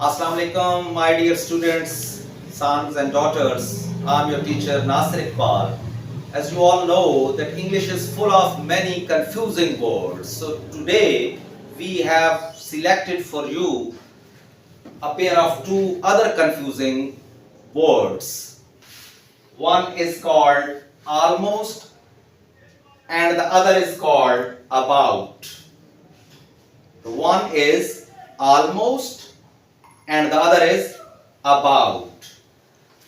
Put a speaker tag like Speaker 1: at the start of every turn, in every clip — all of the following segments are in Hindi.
Speaker 1: Assalamu alaikum, my dear students, sons and daughters. I'm your teacher Nasir Iqbal. As you all know, that English is full of many confusing words. So today we have selected for you a pair of two other confusing words. One is called almost and the other is called about. The one is almost and the other is about.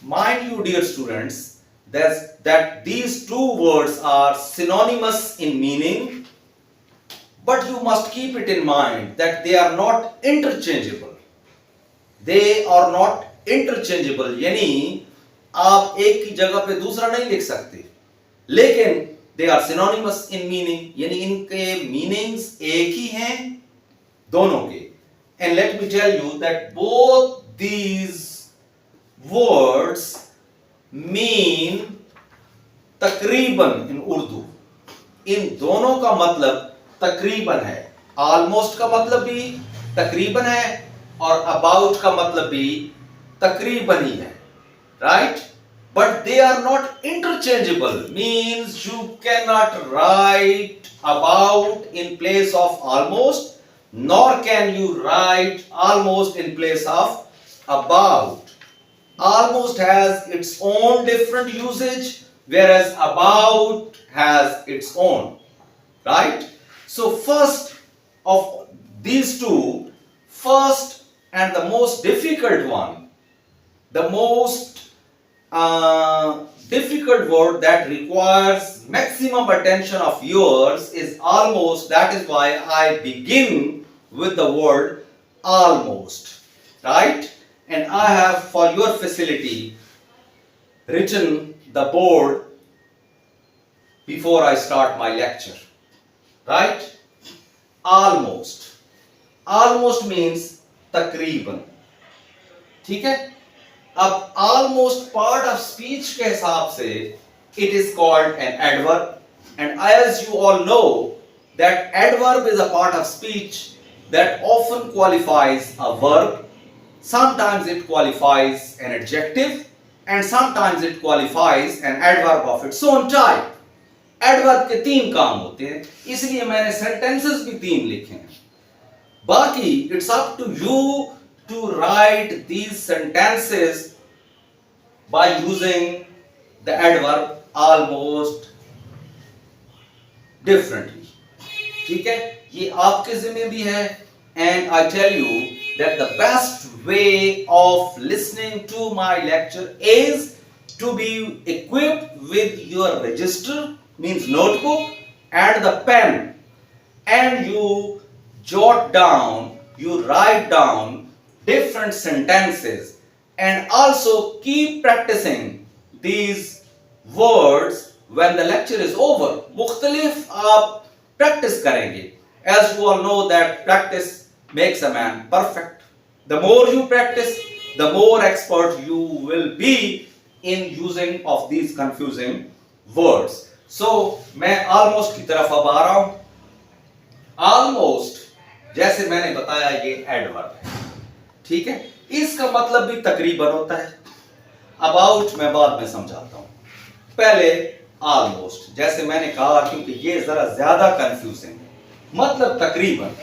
Speaker 1: Mind you, dear students, that these two words are synonymous in meaning, but you must keep it in mind that they are not interchangeable. They are not interchangeable, यानी आप एक की जगह पे दूसरा नहीं लिख सकते, लेकिन they are synonymous in meaning, यानी इनके meanings एक ही हैं दोनों के. And let me tell you that both these words mean तकरीबन in उर्दू. इन दोनों का मतलब तकरीबन है. Almost का मतलब भी तकरीबन है और about का मतलब भी तकरीबन ही है. Right? But they are not interchangeable. Means you cannot write about in place of almost, nor can you write almost in place of about. Almost has its own different usage, whereas about has its own. Right? So first of these two, first and the most difficult one, the most difficult word that requires maximum attention of yours is almost. That is why I begin with the word almost, right? And I have, for your facility, written the board before I start my lecture, right? Almost. Almost means तकरीबन. ठीक है? अब almost part of speech के हिसाब से it is called an adverb, and as you all know that adverb is a part of speech that often qualifies a verb. Sometimes it qualifies an adjective and sometimes it qualifies an adverb of its own type. Adverb के तीन काम होते हैं, इसलिए मैंने sentences भी तीन लिखे हैं. बाकी it's up to you to write these sentences by using the adverb almost differently. ठीक है? ये आपके ज़िम्मे भी है. And I tell you that the best way of listening to my lecture is to be equipped with your register, means notebook, and the pen, and you jot down, you write down different sentences, and also keep practicing these words when the lecture is over. मुख्तलिफ आप practice करेंगे. As you all know that practice makes a man perfect. The more you practice, the more expert you will be in using of these confusing words. So मैं almost की तरफ अब आ रहा हूं. Almost जैसे मैंने बताया ये adverb है. ठीक है? इसका मतलब भी तकरीबन होता है. About मैं बाद में समझाता हूं. पहले almost, जैसे मैंने कहा क्योंकि ये जरा ज्यादा कंफ्यूजिंग है. मतलब तकरीबन.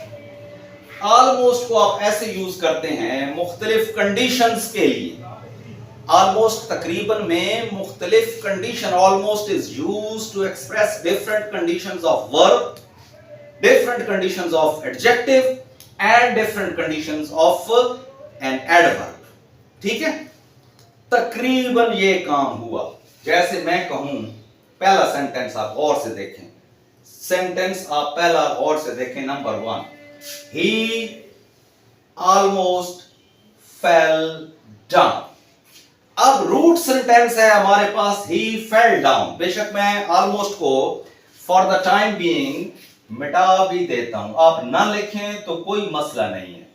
Speaker 1: Almost को आप ऐसे यूज करते हैं मुख्तलिफ कंडीशंस के लिए. Almost तकरीबन में मुख्तलिफ condition. Almost is used to express different conditions of verb, different conditions of adjective, and different conditions of an adverb. ठीक है? तकरीबन ये काम हुआ. जैसे मैं कहूं, पहला सेंटेंस आप गौर से देखें. सेंटेंस आप पहला गौर से देखें. Number 1, he almost fell down. अब रूट सेंटेंस है हमारे पास he fell down. बेशक मैं almost को for the time being मिटा भी देता हूं. आप ना लिखें तो कोई मसला नहीं है.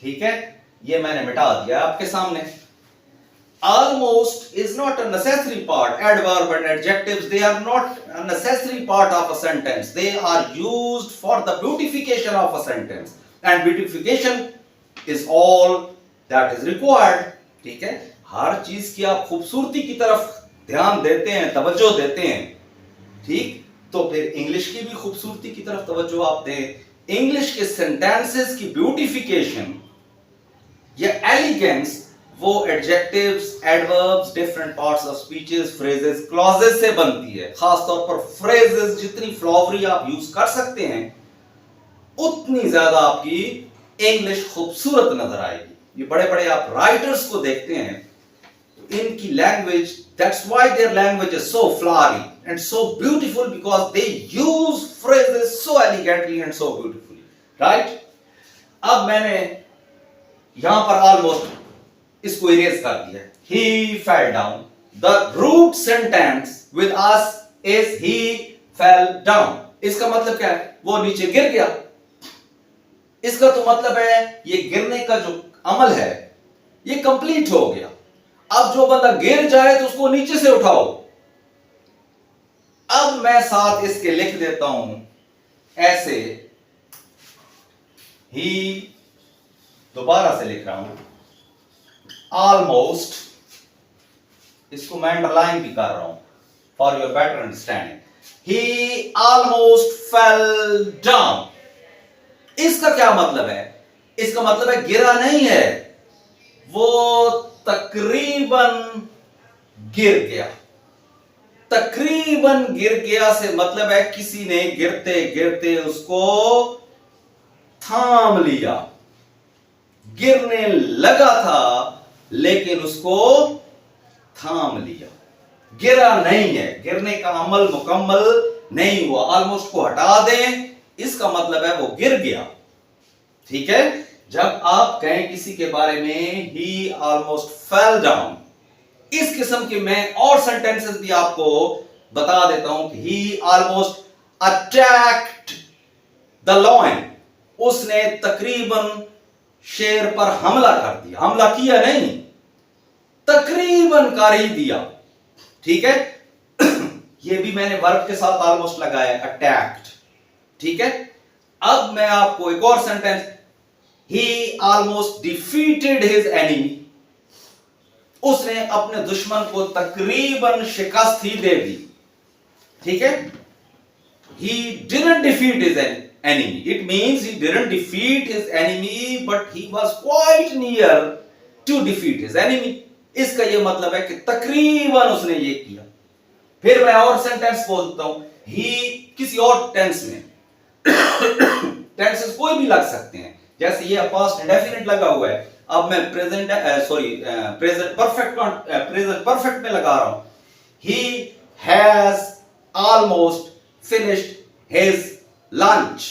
Speaker 1: ठीक है? ये मैंने मिटा दिया आपके सामने. Almost is not a necessary part. Adverb and adjectives, they are not a necessary part of a sentence. They are used for the beautification of a sentence. And beautification is all that is required. ठीक है, हर चीज की आप खूबसूरती की तरफ ध्यान देते हैं, तवज्जो देते हैं, ठीक, तो फिर इंग्लिश की भी खूबसूरती की तरफ तवज्जो आप दें। इंग्लिश के सेंटेंसेस की ब्यूटिफिकेशन या एलिगेंस वो adjectives, adverbs, different parts of speeches, phrases, clauses से बनती है। खास तौर पर फ्रेजेस जितनी फ्लॉवरी आप यूज कर सकते हैं उतनी ज्यादा आपकी इंग्लिश खूबसूरत नजर आएगी। ये बड़े बड़े आप राइटर्स को देखते हैं, इनकी language, that's why their language is so flowery and so beautiful, because they use phrases so elegantly and so beautifully, right. अब मैंने यहां पर ऑलमोस्ट इसको इरेज कर दिया। He fell down, the root sentence with us is he fell down. इसका मतलब क्या है? वो नीचे गिर गया। इसका तो मतलब है ये गिरने का जो अमल है ये कंप्लीट हो गया। अब जो बंदा गिर जाए तो उसको नीचे से उठाओ। अब मैं साथ इसके लिख देता हूं ऐसे, ही, दोबारा से लिख रहा हूं, ऑलमोस्ट, इसको मैं अंडरलाइन भी कर रहा हूं for your better understanding. He almost fail down. इसका क्या मतलब है? इसका मतलब है गिरा नहीं है, वो तकरीबन गिर गया। तकरीबन गिर गया से मतलब है किसी ने गिरते गिरते उसको थाम लिया। गिरने लगा था लेकिन उसको थाम लिया। गिरा नहीं है, गिरने का अमल मुकम्मल नहीं हुआ। ऑलमोस्ट को हटा दें, इसका मतलब है वो गिर गया। ठीक है, जब आप कहें किसी के बारे में ही ऑलमोस्ट फेल डाउन, इस किस्म के मैं और सेंटेंसेस भी आपको बता देता हूं कि ही ऑलमोस्ट अटैक्ड द लॉयन। उसने तकरीबन शेर पर हमला कर दिया। हमला किया नहीं, तकरीबन कर ही दिया। ठीक है, ये भी मैंने वर्ब के साथ ऑलमोस्ट लगाया, अटैक्ड। ठीक है, अब मैं आपको एक और सेंटेंस, ही ऑलमोस्ट डिफीटेड हिज एनिमी। उसने अपने दुश्मन को तकरीबन शिकस्त ही दे दी। ठीक है, he didn't defeat his enemy. It means he didn't defeat his enemy, but he was quite near to defeat his enemy. इसका यह मतलब है कि तकरीबन उसने ये किया। फिर मैं और सेंटेंस बोलता हूं, he किसी और टेंस में, टेंसेस कोई भी लग सकते हैं, जैसे ये पास्ट इंडेफिनिट लगा हुआ है। अब मैं प्रेजेंट प्रेजेंट परफेक्ट में लगा रहा हूं, he has almost finished his lunch.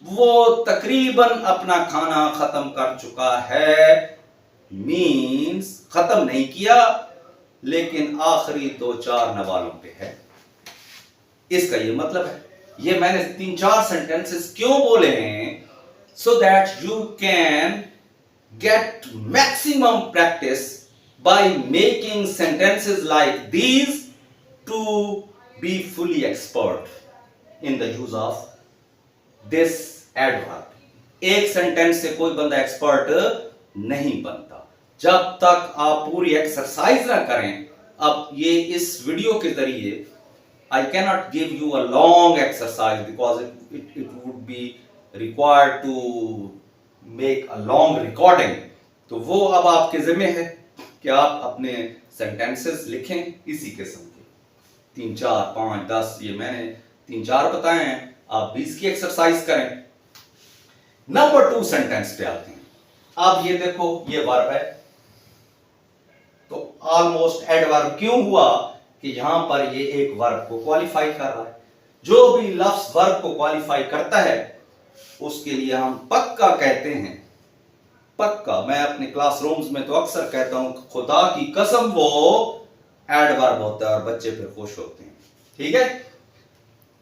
Speaker 1: वो तकरीबन अपना खाना खत्म कर चुका है, मीन्स खत्म नहीं किया लेकिन आखिरी 2-4 नवालों पे है। इसका ये मतलब है। ये मैंने 3-4 सेंटेंसेस क्यों बोले हैं? So that you can get maximum practice by making sentences like these to be fully expert in the use of this adverb. एक सेंटेंस से कोई बंदा एक्सपर्ट नहीं बनता जब तक आप पूरी एक्सरसाइज ना करें। अब ये इस वीडियो के जरिए I cannot give you a long exercise because it would be required to make a long recording. तो वो अब आपके जिम्मे है कि आप अपने सेंटेंसेस लिखें इसी किस्म के, 3, 4, 5, 10, ये मैंने 3-4 बताए हैं, आप 20 की एक्सरसाइज करें। नंबर 2 सेंटेंस पे आते हैं। अब ये देखो, ये वर्ब है, तो ऑलमोस्ट एडवर्ब क्यों हुआ कि यहां पर ये एक वर्ब को क्वालिफाई कर रहा है। जो भी लफ्ज वर्ब को क्वालिफाई करता है उसके लिए हम पक्का कहते हैं, पक्का। मैं अपने क्लासरूम्स में तो अक्सर कहता हूं खुदा की कसम वो एडवर्ब होता है और बच्चे फिर खुश होते हैं। ठीक है,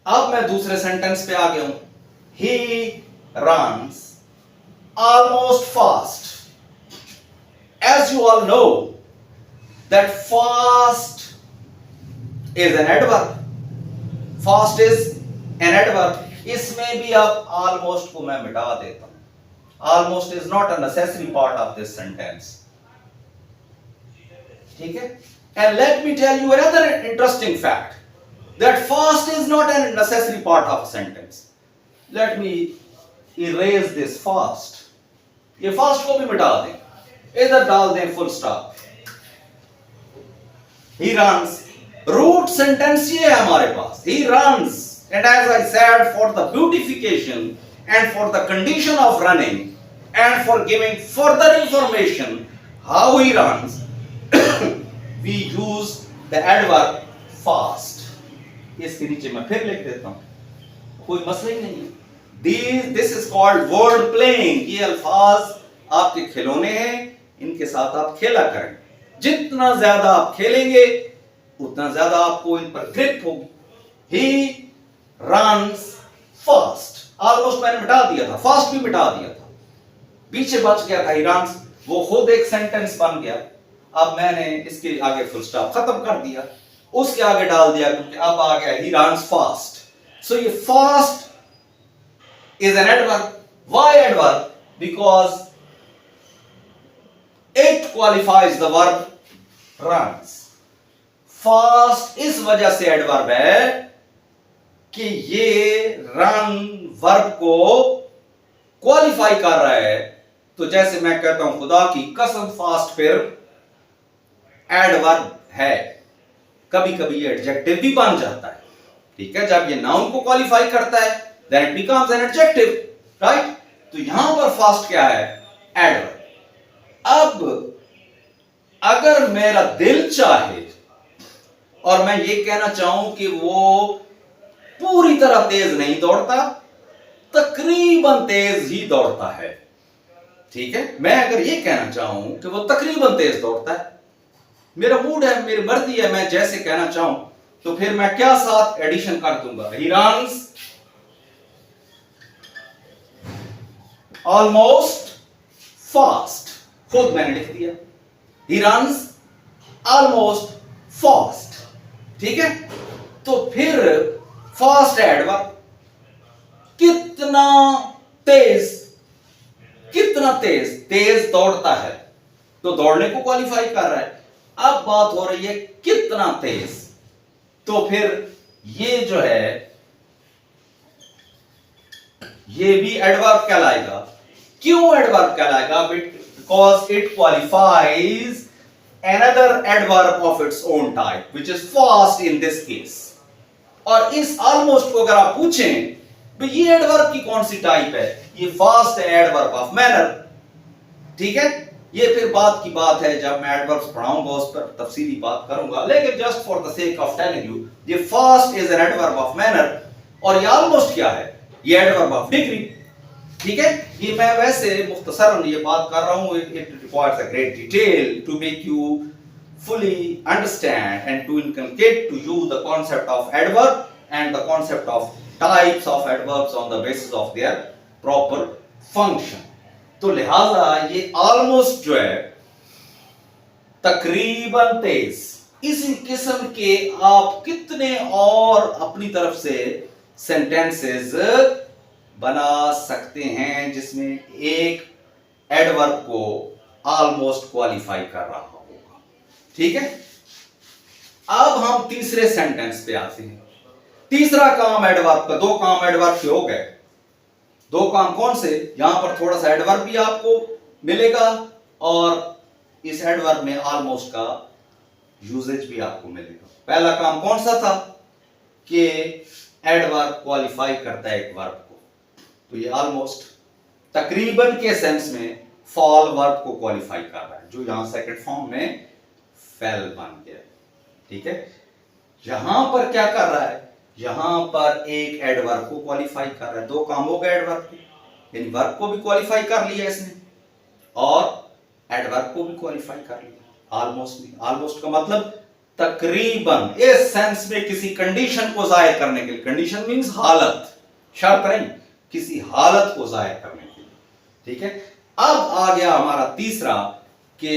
Speaker 1: अब मैं दूसरे सेंटेंस पे आ गया हूं। He runs almost fast. As you all know that fast is an adverb. Fast is an adverb. इसमें भी अब ऑलमोस्ट को मैं मिटा देता हूं। almost is not a necessary part of this sentence. ठीक है? And let me tell you another interesting fact, that fast is not a necessary part of a sentence. Let me erase this fast. ये fast को भी मिटा दें, इधर डाल दें full stop. He runs. Root sentence ये है हमारे पास. He runs. And as I said, for the beautification and for the condition of running and for giving further information how he runs, we use the adverb fast. इसके नीचे मैं फिर लिख देता हूं, कोई मसला ही नहीं है. This is called word playing. ये अल्फाज आपके खिलौने हैं, इनके साथ आप खेला करें. जितना ज्यादा आप खेलेंगे उतना ज्यादा आपको इन पर ग्रिप होगी. He runs fast. ऑलमोस्ट मैंने मिटा दिया था, फास्ट भी मिटा दिया था, पीछे बच गया था. He runs, वो खुद एक सेंटेंस बन गया. अब मैंने इसके आगे फुल स्टॉप खत्म कर दिया, उसके आगे डाल दिया, क्योंकि अब आ गया he runs fast. So ये fast is an adverb. Why adverb? Because it qualifies the verb runs. Fast इस वजह से एडवर्ब है कि ये रन वर्ब को क्वालिफाई कर रहा है. तो जैसे मैं कहता हूं खुदा की कसम, फास्ट फिर एडवर्ब है. कभी कभी ये एडजेक्टिव भी बन जाता है. ठीक है, जब ये नाउन को क्वालिफाई करता है then it becomes an adjective, right. तो यहां पर फास्ट क्या है? एडवर्ब. अब अगर मेरा दिल चाहे और मैं ये कहना चाहूं कि वो पूरी तरह तेज नहीं दौड़ता, तकरीबन तेज ही दौड़ता है. ठीक है, मैं अगर ये कहना चाहूं कि वो तकरीबन तेज दौड़ता है, मेरा मूड है, मेरी मर्जी है, मैं जैसे कहना चाहूं, तो फिर मैं क्या साथ एडिशन कर दूंगा? He runs almost fast. खुद मैंने लिख दिया, He runs almost fast. ठीक है, तो फिर फास्ट एडवर्ब. कितना तेज, कितना तेज, तेज दौड़ता है, तो दौड़ने को क्वालिफाई कर रहा है. अब बात हो रही है कितना तेज, तो फिर ये जो है ये भी एडवर्ब कहलाएगा. क्यों एडवर्ब कहलाएगा? Because it qualifies another adverb of its own type, which is fast in this case. और इस almost को अगर आप पूछें तो ये एडवर्ब की कौन सी टाइप है? ये फास्ट है, एडवर्ब ऑफ मैनर. ठीक है, ये फिर बात की बात है, जब मैं एडवर्ब्स पढ़ाऊंगा उस पर तफसीली बात करूंगा, लेकिन just for the sake of telling you, ये fast is an adverb of manner. और ये ऑलमोस्ट क्या है? ये एडवर्ब ऑफ डिग्री. ठीक है, ये मैं वैसे मुख्तसरन ये बात कर रहा हूं. It requires a great detail to make you fully understand and to inculcate to you the concept of adverb and the concept of types of adverbs on the basis of their proper function. तो लिहाजा ये almost जो है तकरीबन तेज, इसी किस्म के आप कितने और अपनी तरफ से सेंटेंसेस बना सकते हैं जिसमें एक एडवर्ब को ऑलमोस्ट क्वालिफाई कर रहा होगा. ठीक है, अब हम तीसरे सेंटेंस पे आते हैं. तीसरा काम एडवर्ब का, दो काम एडवर्ब के हो गए. दो काम कौन से? यहां पर थोड़ा सा एडवर्ब भी आपको मिलेगा और इस एडवर्ब में ऑलमोस्ट का यूजेज भी आपको मिलेगा. पहला काम कौन सा था? कि एडवर्ब क्वालिफाई करता है एक वर्ब को. तो ये ऑलमोस्ट तकरीबन के सेंस में फॉल वर्ब को क्वालिफाई कर रहा है, जो यहां सेकंड फॉर्म में फेल बन गया. ठीक है, यहां पर क्या कर रहा है? यहां पर एक एडवर्ब को क्वालिफाई कर रहा है. दो काम हो गए एडवर्ब के, यानी वर्ब को भी क्वालिफाई कर लिया इसने और एडवर्ब को भी क्वालिफाई कर लिया. ऑलमोस्ट नहीं, ऑलमोस्ट का मतलब तकरीबन, इस सेंस में किसी कंडीशन को जाहिर करने के लिए. कंडीशन मींस हालत, शर्त नहीं, किसी हालत को जाहिर करने के लिए. ठीक है, अब आ गया हमारा तीसरा कि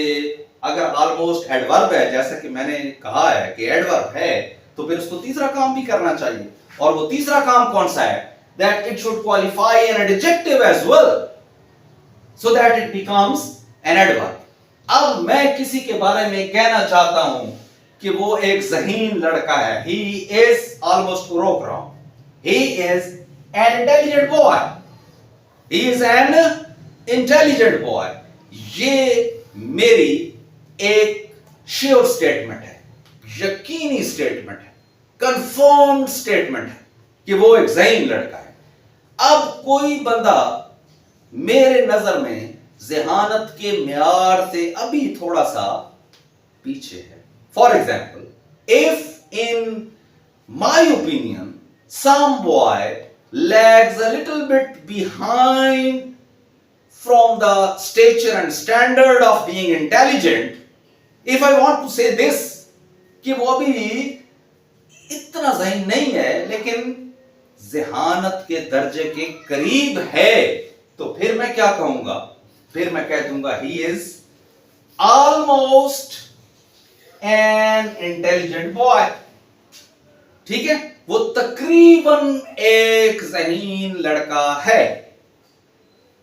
Speaker 1: अगर ऑलमोस्ट एडवर्ब है, जैसा कि मैंने कहा है कि एडवर्ब है, तो फिर उसको तीसरा काम भी करना चाहिए. और वो तीसरा काम कौन सा है? That it should qualify an adjective as well. so that it becomes an adverb. अब मैं किसी के बारे में कहना चाहता हूं कि वो एक ज़हीन लड़का है. He is almost रोक रहा हूं. He is an intelligent boy. He is an intelligent boy. ये मेरी एक श्योर स्टेटमेंट है, यकीनी स्टेटमेंट है, कंफर्म्ड स्टेटमेंट है कि वो एक ज़हीन लड़का है. अब कोई बंदा मेरे नजर में ज़हानत के म्यार से अभी थोड़ा सा पीछे है. For example, if in my opinion some boy lags a little bit behind from the stature and standard of being intelligent, if I want to say this कि वो अभी इतना ज़हीन नहीं है लेकिन ज़हानत के दर्जे के करीब है, तो फिर मैं क्या कहूंगा? फिर मैं कह दूंगा he is almost an intelligent boy. ठीक है, वो तकरीबन एक ज़हीन लड़का है,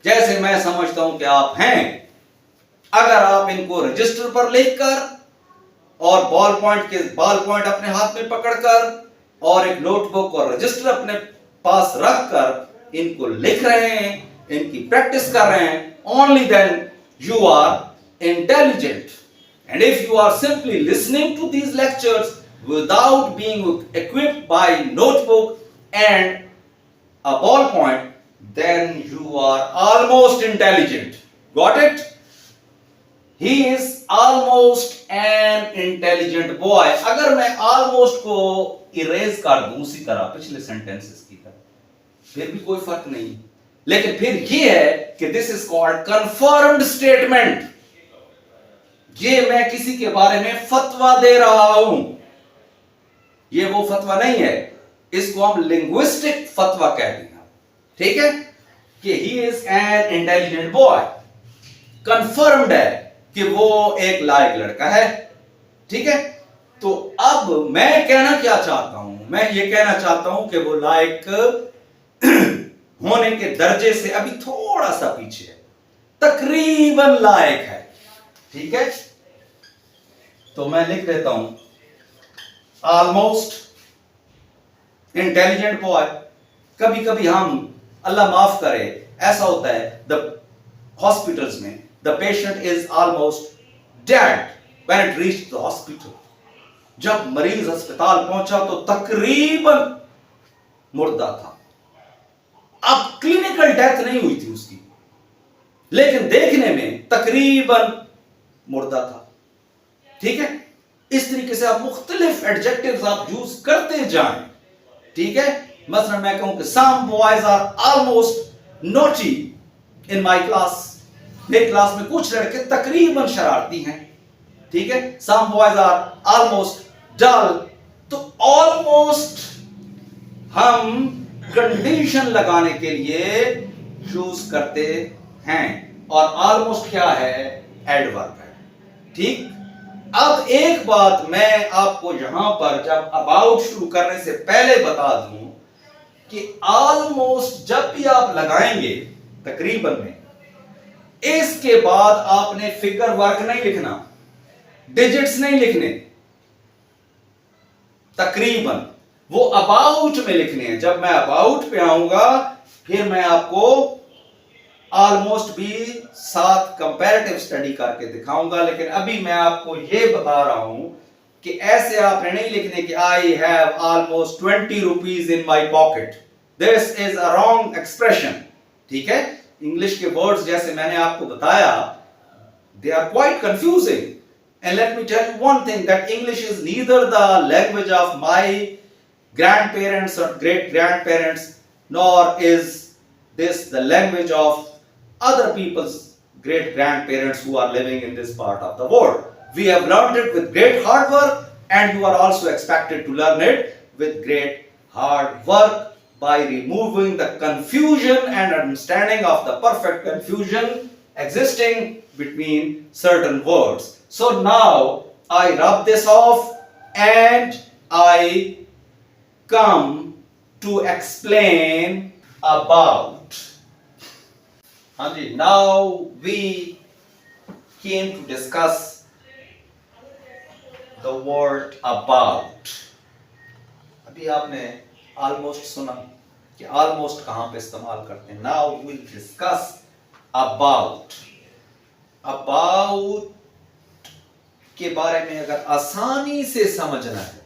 Speaker 1: जैसे मैं समझता हूं कि आप हैं. अगर आप इनको रजिस्टर पर लिखकर और बॉल पॉइंट अपने हाथ में पकड़कर और एक नोटबुक और रजिस्टर अपने पास रखकर इनको लिख रहे हैं, इनकी प्रैक्टिस कर रहे हैं, only then you are intelligent. And if you are simply listening to these lectures without being equipped by notebook and a ballpoint, then you are almost intelligent. Got it? He is almost an intelligent boy. अगर मैं almost को erase कर दूं उसी तरह पिछले sentences की तरह, फिर भी कोई फर्क नहीं. लेकिन फिर ये है कि this is called confirmed statement. ये मैं किसी के बारे में फतवा दे रहा हूं. ये वो फतवा नहीं है, इसको हम लिंग्विस्टिक फतवा कह देंगे. ठीक है, कि he is an intelligent boy. Confirmed है कि वो एक लायक लड़का है. ठीक है, तो अब मैं कहना क्या चाहता हूं? मैं ये कहना चाहता हूं कि वो लायक होने के दर्जे से अभी थोड़ा सा पीछे है, तकरीबन लायक है. ठीक है, तो मैं लिख देता हूं ऑलमोस्ट इंटेलिजेंट बॉय. कभी कभी हम, अल्लाह माफ करे, ऐसा होता है द हॉस्पिटल्स में, the patient is almost dead when it reached the hospital. जब मरीज अस्पताल पहुंचा तो तकरीबन मुर्दा था. अब क्लिनिकल डेथ नहीं हुई थी उसकी, लेकिन देखने में तकरीबन मुर्दा था. ठीक है, इस तरीके से आप मुख्तलिफ एडजेक्टिव्स आप यूज करते जाएं. ठीक है, मसलन मैं कहूं कि some boys are almost naughty in my class. मेरी क्लास में कुछ लड़के तकरीबन शरारती हैं. ठीक है, some boys are almost dull. तो almost हम कंडीशन लगाने के लिए यूज करते हैं, और ऑलमोस्ट क्या है? एडवर्ब है. ठीक, अब एक बात मैं आपको यहां पर जब अबाउट शुरू करने से पहले बता दूं कि ऑलमोस्ट जब भी आप लगाएंगे तकरीबन में, इसके बाद आपने फिगर वर्क नहीं लिखना, डिजिट्स नहीं लिखने, तकरीबन वो अबाउट में लिखने हैं. जब मैं अबाउट पे आऊंगा फिर मैं आपको ऑलमोस्ट भी साथ कंपैरेटिव स्टडी करके दिखाऊंगा. लेकिन अभी मैं आपको ये बता रहा हूं कि ऐसे आपने नहीं लिखने कि I have almost 20 rupees in my pocket. This is a wrong expression. ठीक है, इंग्लिश के वर्ड्स जैसे मैंने आपको बताया, they are quite confusing. And let me tell you one thing, that English is neither the language of my grandparents or great grandparents, nor is this the language of other people's great grandparents who are living in this part of the world. We have learned it with great hard work, and you are also expected to learn it with great hard work by removing the confusion and understanding of the perfect confusion existing between certain words. So now I rub this off and I come to explain about. हाँ जी, now we came to discuss the word about. अभी आपने ऑलमोस्ट सुना कि ऑलमोस्ट कहां पे इस्तेमाल करते हैं। Now we will discuss about. About के बारे में अगर आसानी से समझना है,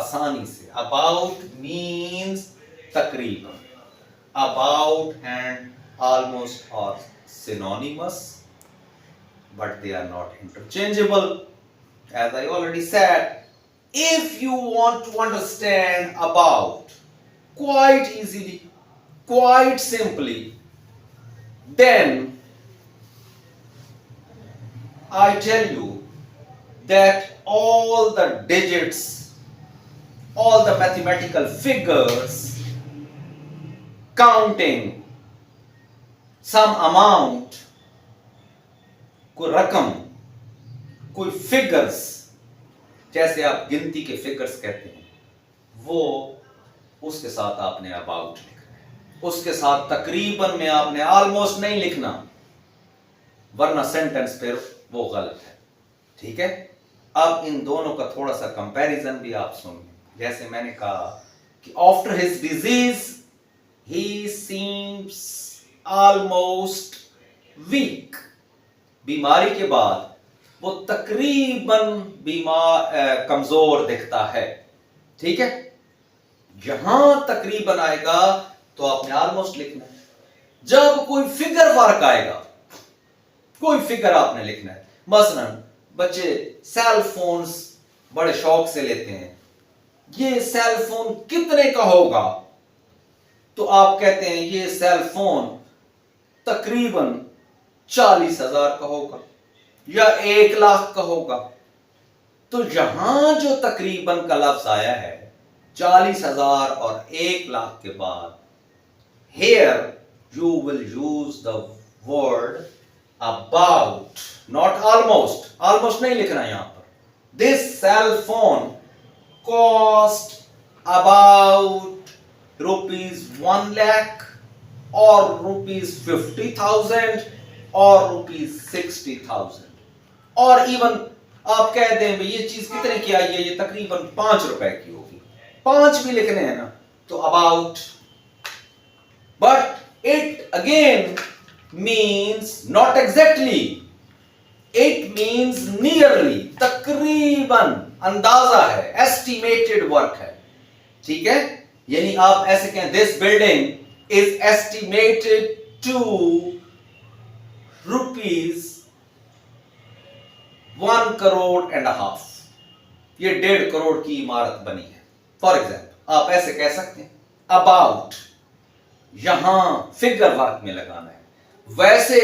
Speaker 1: आसानी से, अबाउट मीन्स तकरीबन। About and almost are synonymous, but they are not interchangeable. As I already said, if you want to understand about quite easily, quite simply, then I tell you that all the digits, all the mathematical figures, counting some amount, कोई रकम, कोई फिगर्स, जैसे आप गिनती के फिगर्स कहते हैं, वो उसके साथ आपने अबाउट लिखना है। उसके साथ तकरीबन में आपने ऑलमोस्ट नहीं लिखना, वरना सेंटेंस फिर वो गलत है। ठीक है, अब इन दोनों का थोड़ा सा कंपैरिजन भी आप सुनिए। जैसे मैंने कहा कि after his disease he seems almost weak. बीमारी के बाद वो तकरीबन कमजोर दिखता है। ठीक है, जहां तकरीबन आएगा तो आपने ऑलमोस्ट लिखना है। जब कोई फिगर वर्क आएगा, कोई फिगर आपने लिखना है। मसलन बच्चे सेल फोन्स बड़े शौक से लेते हैं, ये सेल फोन कितने का होगा, तो आप कहते हैं ये सेल फोन तकरीबन 40,000 का होगा या 1 लाख का होगा। तो यहां जो तकरीबन का लफ्ज आया है 40,000 और 1 लाख के बाद, here you will use the word about, not almost. almost नहीं लिखना यहां पर। this cell phone cost about rupees 1 lakh or rupees 50,000 or rupees 60,000 और इवन आप कह दें भाई ये चीज कितने की आई है, ये तकरीबन 5 रुपए की होगी, 5 भी लिखने हैं ना, तो about. But it again means not exactly, it means nearly, तकरीबन, अंदाजा है, एस्टिमेटेड वर्क है। ठीक है, यानी आप ऐसे कहें this building is estimated to rupees 1.5 crore, ये 1.5 करोड़ की इमारत बनी है। फॉर एग्जाम्पल आप ऐसे कह सकते हैं अबाउट, यहां फिगर वर्क में लगाना है। वैसे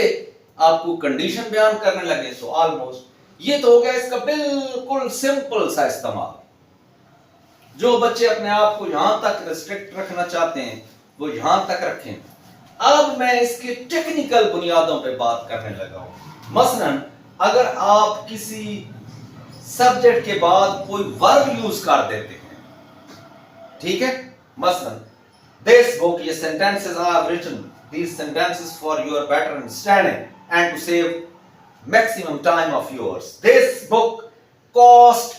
Speaker 1: आपको कंडीशन बयान करने लगे तो ऑलमोस्ट। ये तो हो गया इसका बिल्कुल सिंपल सा इस्तेमाल। जो बच्चे अपने आप को यहां तक रिस्ट्रिक्ट रखना चाहते हैं वो यहां तक रखें। अब मैं इसके टेक्निकल बुनियादों पे बात करने लगा हूं। मसलन अगर आप किसी सब्जेक्ट के बाद कोई वर्ब यूज कर देते हैं, ठीक है, मसलन दिस बुक, ये sentences I have written these sentences for your better understanding and to save maximum time of yours. This book cost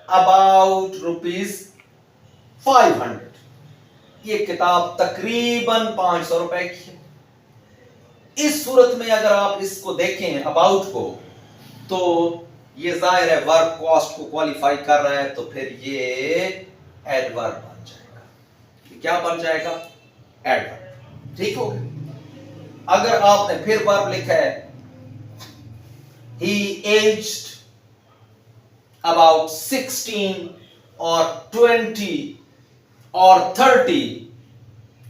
Speaker 1: about rupees 500. ये किताब तकरीबन 500 रुपए की है। इस सूरत में अगर आप इसको देखें अबाउट को, तो ये जाहिर है वर्ब कॉस्ट को क्वालिफाई कर रहा है, तो फिर ये एडवर्ब बन जाएगा। ये क्या बन जाएगा? एडवर्ब। ठीक हो गया। अगर आपने फिर वर्ब लिखा है he aged about 16 or 20 और 30,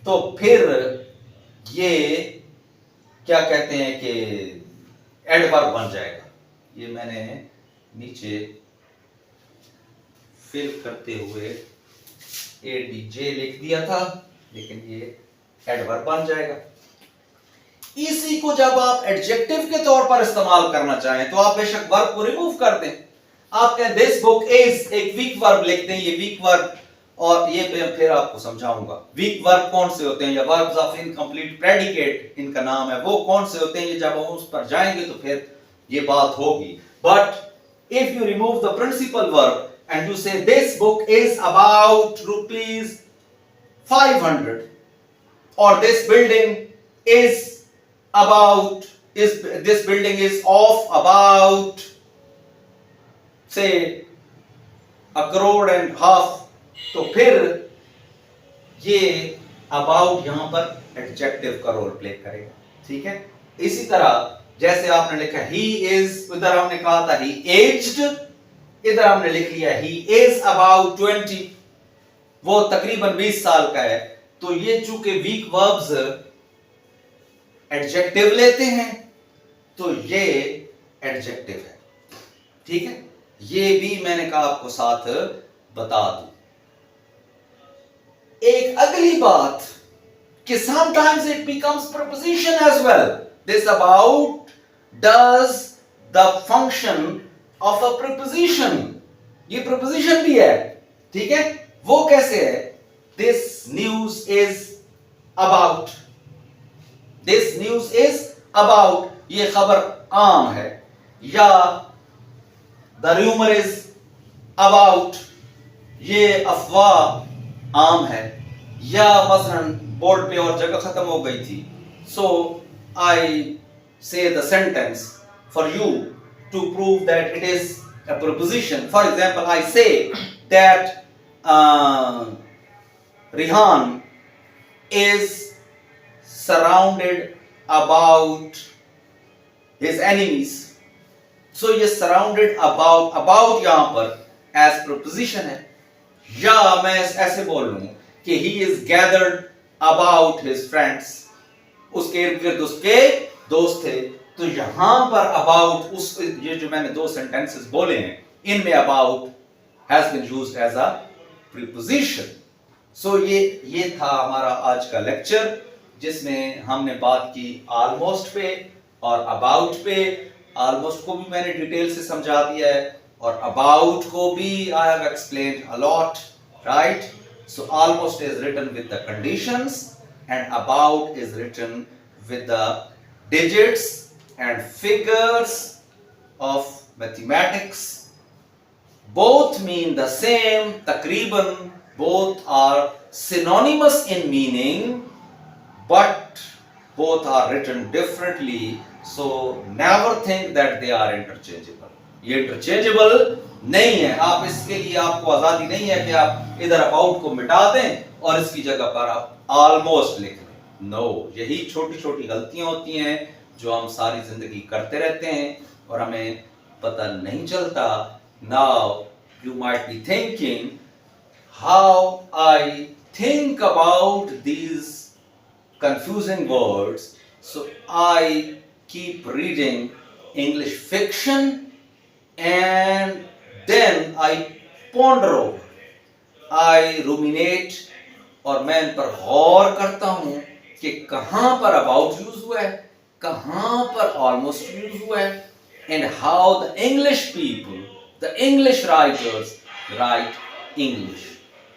Speaker 1: तो फिर ये क्या कहते हैं कि एडवर्ब बन जाएगा। ये मैंने नीचे फिल करते हुए एडीजे लिख दिया था, लेकिन ये एडवर्ब बन जाएगा। इसी को जब आप एडजेक्टिव के तौर पर इस्तेमाल करना चाहें तो आप बेशक वर्ब को रिमूव कर दें। आप कहें दिस बुक इज, एक वीक वर्ब लिख दें। ये वीक वर्ब और ये फिर आपको समझाऊंगा। वीक वर्ब कौन से होते हैं, या वर्ब्स ऑफ इनकम्प्लीट प्रेडिकेट इनका नाम है, वो कौन से होते हैं, ये जब हम उस पर जाएंगे तो फिर ये बात होगी। But if you remove the principal verb and you say this book is about rupees 500, or this building is this building is of about say 1.5 crore, तो फिर ये about यहां पर एडजेक्टिव का रोल प्ले करेगा, ठीक है। इसी तरह जैसे आपने लिखा he is, उधर हमने कहा था he aged, इधर हमने लिख लिया he is about 20, वो तकरीबन 20 साल का है। तो ये चूंकि वीक वर्ब्स एडजेक्टिव लेते हैं तो ये एडजेक्टिव है, ठीक है। ये भी मैंने कहा आपको साथ बता दूं। एक अगली बात कि sometimes it becomes preposition as well. This about does the function of a preposition, ये preposition भी है, ठीक है। वो कैसे है, this news is about, this news is about, ये खबर आम है, या the rumor is about, ये अफवाह आम है, या मसलन बोर्ड पे और जगह खत्म हो गई थी, so I say the sentence for you to prove that it is a preposition. For example, I say that Rihan is surrounded about his enemies. So ये surrounded about यहाँ पर as preposition है। या मैं ऐसे बोल लूं कि he is gathered about his friends, उसके इर्द गिर्द उसके दोस्त थे। तो यहां पर about, उस ये जो मैंने दो सेंटेंसेस बोले हैं, इनमें about has been used as a preposition. So ये था हमारा आज का लेक्चर, जिसमें हमने बात की almost पे और about पे। almost को भी मैंने डिटेल से समझा दिया है, और about को भी I have explained a lot, right? So almost is written with the conditions and about is written with the digits and figures of mathematics. Both mean the same, takriban both are synonymous in meaning, but both are written differently, so never think that they are interchangeable. ये interchangeable नहीं है। आप इसके लिए, आपको आजादी नहीं है कि आप इधर about को मिटा दें और इसकी जगह पर आप almost लिख लें। No, यही छोटी छोटी गलतियां होती हैं जो हम सारी जिंदगी करते रहते हैं और हमें पता नहीं चलता। Now you might be thinking how I think about these confusing words, so I keep reading English fiction and then I ponder over, I ruminate, और मैं इन पर गौर करता हूं कि कहां पर about यूज हुआ है, कहां पर almost यूज हुआ है, and how the English people, the English writers write English.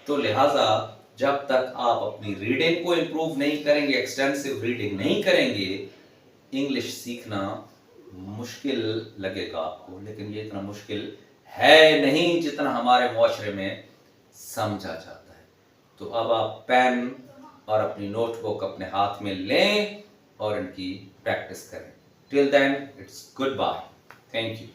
Speaker 1: तो लिहाजा जब तक आप अपनी रीडिंग को इम्प्रूव नहीं करेंगे, एक्सटेंसिव रीडिंग नहीं करेंगे, इंग्लिश सीखना मुश्किल लगेगा आपको, लेकिन ये इतना मुश्किल है नहीं जितना हमारे मुआशरे में समझा जाता है। तो अब आप पेन और अपनी नोटबुक अपने हाथ में लें और इनकी प्रैक्टिस करें। Till then it's good bye, thank you.